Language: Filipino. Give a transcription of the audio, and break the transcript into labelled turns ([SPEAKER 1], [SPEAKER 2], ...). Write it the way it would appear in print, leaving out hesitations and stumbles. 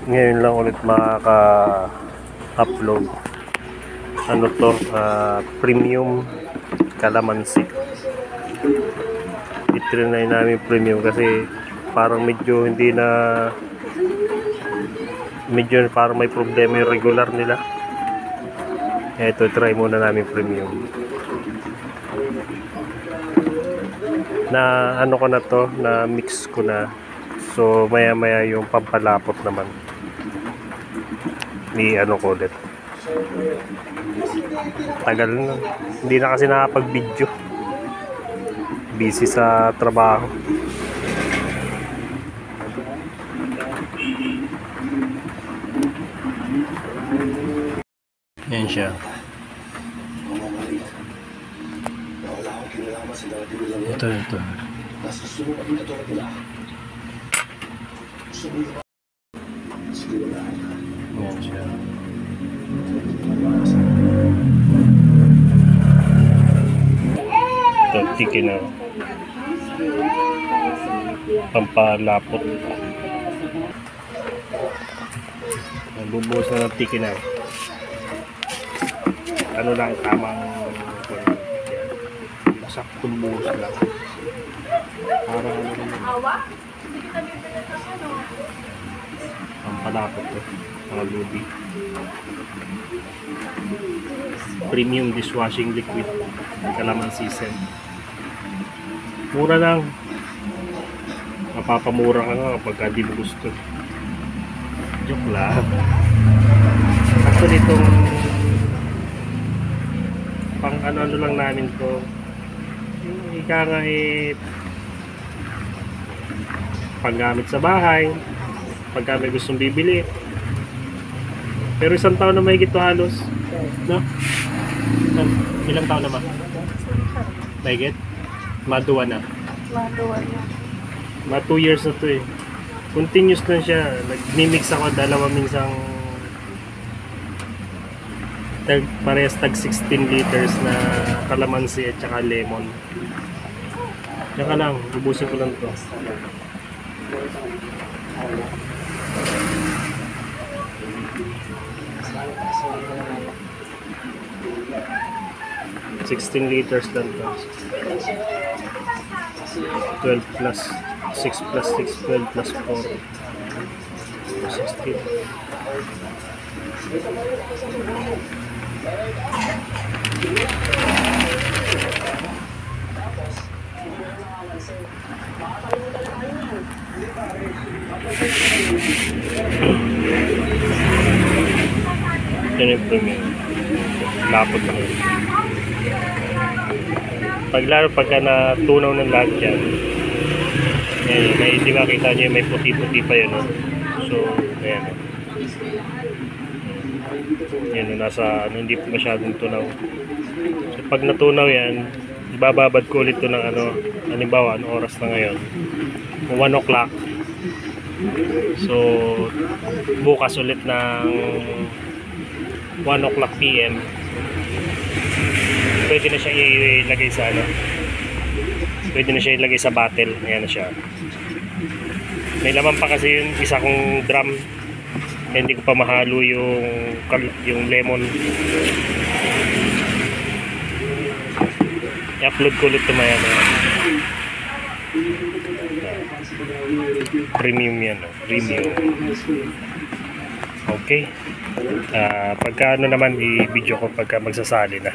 [SPEAKER 1] Ngayon lang ulit makaka-upload. Ano to? Premium calamansi. I-try namin premium kasi parang medyo hindi na, medyo parang may problema yung regular nila. Ito, try muna namin premium. Na ano ko na to, na mix ko na. So maya maya yung pampalapot naman ni ano ko ulit. Tagal na, hindi na kasi nakapag video, busy sa trabaho. Yan siya. Ito. Yan siya. Ito, chicken na pampalapot. Nagbubuhos na ng chicken na. Ano lang, tamang saktong buhos lang. Para ano naman. Pampalapot to. Mga lubi. Premium dishwashing liquid. Calamansi scent. Mura lang. Mapapamura ka nga kapag di mo gusto. Joke lang. Actually itong pang ano lang namin to. Ika nga paggamit sa bahay, pagka may gustong bibili. Pero isang taon na mahigit to halos, no? Ilang taon na ba? Mahigit? Maduwa na. Mga 2 years na to eh. Continuous na siya. Nag-mimix ako minsang parehas tag 16 liters na calamansi at saka lemon. Tsaka lang, ubusin ko lang to. $16 liters lang to. 12 plus 6 plus 6, 12 plus 4, 16. Yan yung premium. Lapot na yun. Pagka natunaw ng lahat yan, di ba kita nyo may puti-puti pa yun, no? So ayan, yan, nasa hindi masyadong tunaw. So pag natunaw yan, ibababad ko ulit to ng halimbawa, anong oras na ngayon? 1 o'clock. So bukas ulit ng 1 o'clock PM, pwede na siya ilagay sa pwede na siya ilagay sa bottle. Ayan na siya. May laman pa kasi yung isa kong drum, kaya hindi ko pa mahalo yung lemon. I-upload ko ulit maya na. Premium yan, premium. Okay. Pagka naman i-video ko pagka magsasali na.